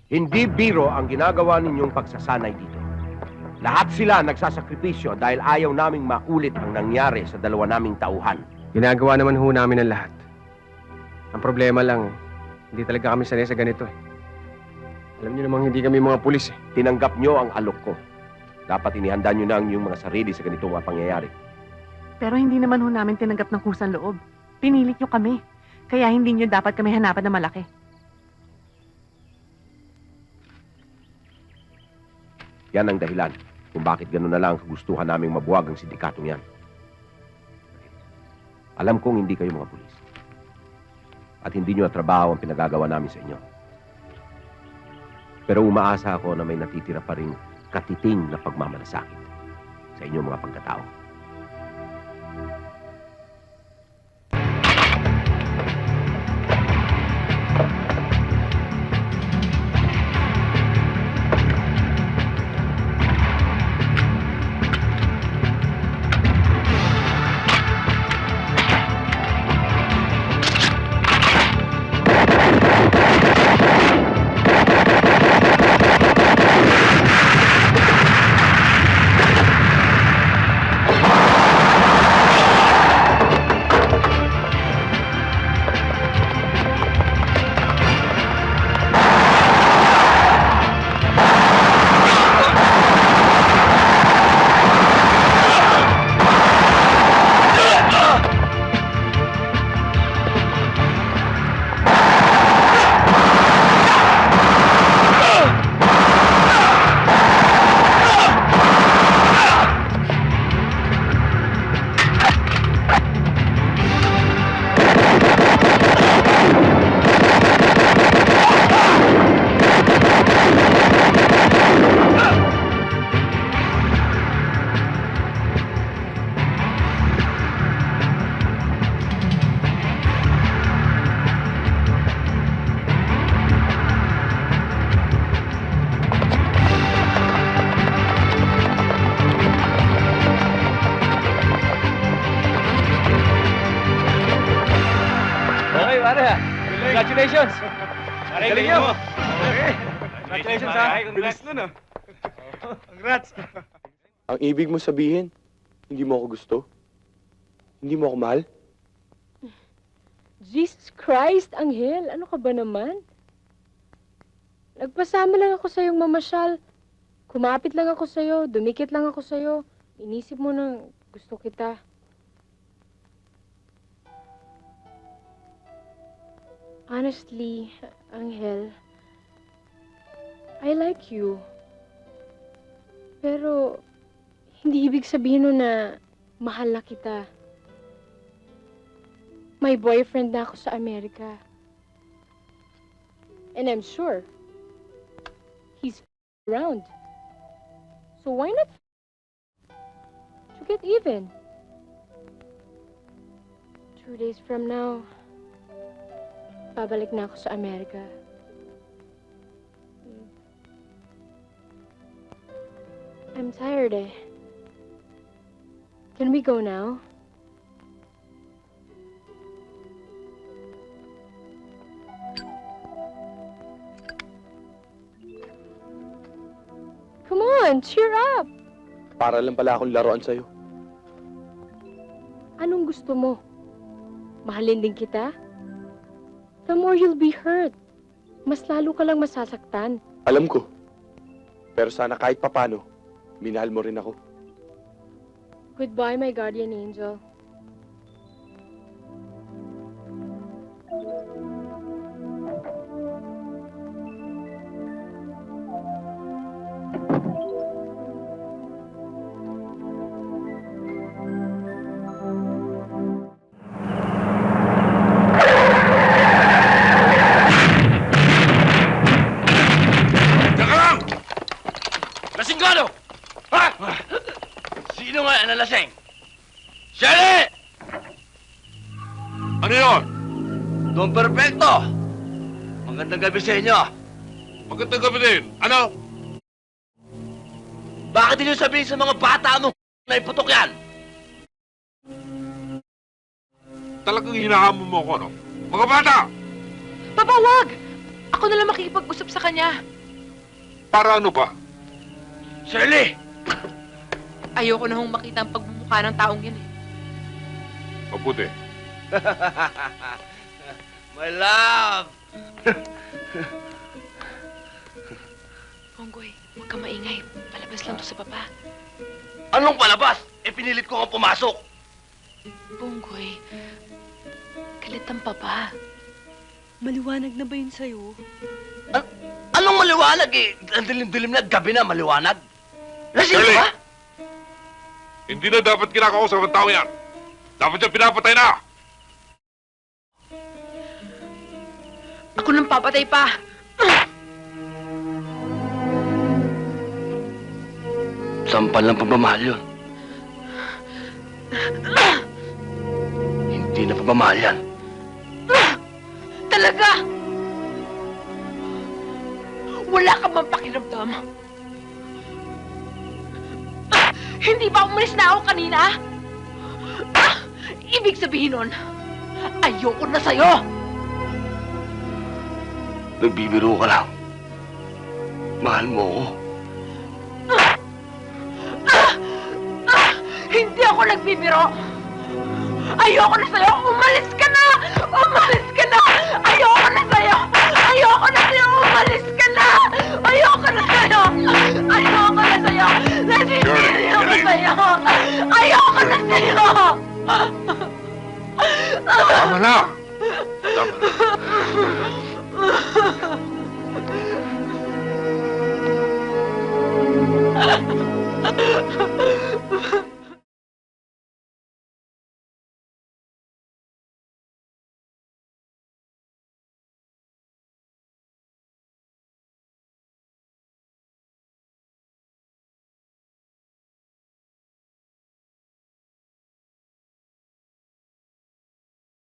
Hindi biro ang ginagawa ninyong pagsasanay dito. Lahat sila nagsasakripisyo dahil ayaw naming maulit ang nangyari sa dalawa naming tauhan. Ginagawa naman ho namin ang lahat. Ang problema lang, hindi talaga kami sanay sa ganito eh. Alam niyo namang hindi kami mga pulis eh. Tinanggap nyo ang alok ko. Dapat inihanda nyo na ang inyong mga sarili sa ganitong mga pangyayari. Pero hindi naman ho namin tinanggap ng kusang loob. Pinilit nyo kami. Kaya hindi nyo dapat kami hanapan na malaki. Yan ang dahilan kung bakit gano'n na lang kagustuhan naming mabuwag ang sindikatong yan. Alam kong hindi kayo mga pulis. At hindi nyo trabaho ang pinagagawa namin sa inyo. Pero umaasa ako na may natitira pa rin katiting na pagmamalasakit sa inyong mga pagkatao. Congratulations! Galing mo! Congratulations, ha? Bilis nun, ah. Congrats! Ang ibig mo sabihin, hindi mo ako gusto? Hindi mo ako mahal? Jesus Christ, Anghel, ano ka ba naman? Nagpasama lang ako sa'yong mamasyal. Kumapit lang ako sa'yo, dumikit lang ako sa'yo. Inisip mo nang gusto kita. Honestly, Anghel, I like you. Pero, hindi ibig sabihin nun na mahal na kita. May boyfriend na ako sa Amerika. And I'm sure he's around. So why not to get even? 2 days from now, babalik na ako sa Amerika. I'm tired eh. Can we go now? Come on, cheer up! Para lang pala akong laruan sa'yo. Anong gusto mo? Mahalin din kita? The more you'll be hurt, mas lalo ka lang masasaktan. Alam ko. Pero sana kahit papano, minahal mo rin ako. Goodbye, my guardian angel. Lasinggado! Ha? Sino nga ang nalasing? Shelly! Ano yun? Don Perfecto! Magandang gabi sa inyo. Magandang gabi din. Ano? Bakit hindi sabihin sa mga bata mo na iputok yan? Talagang hinahamon mo ako, no? Mga bata! Papa, wag! Ako na lang makikipag-usap sa kanya. Para ano ba? Shirley! Ayoko na hong makita ang pagmumukha ng taong yan eh. Mabuti. My love! Ponggoy, huwag ka maingay. Palabas lang to sa baba. Anong palabas? Pinilit ko kang pumasok. Ponggoy, galit ang papa. Maliwanag na ba yun sa'yo? Anong maliwanag eh? Ang dilim-dilim na gabi na maliwanag. Lasing Shirley! ka ba? Hindi na dapat kinakausap ang tao yan. Dapat siya pinapatay na. Ako nang papatay pa. Sampal ng pagmamahal yun. Hindi na pagmamahal yan. Talaga! Wala ka bang pakiramdam? Hindi ba umalis na ako kanina? Ibig sabihin nun, ayoko na sa'yo! Nagbibiro ka lang. Mahal mo ako. Hindi ako nagbibiro! Ayoko na sa'yo! Umalis ka na! Umalis ka na! Ayoko na sa'yo! Ayoko na sa'yo! Umalis ka na! Ayoko na sa'yo! Ayoko na sa'yo! Nasisiri ako sa'yo! Ayoko na sa'yo! Tama na. Tama na.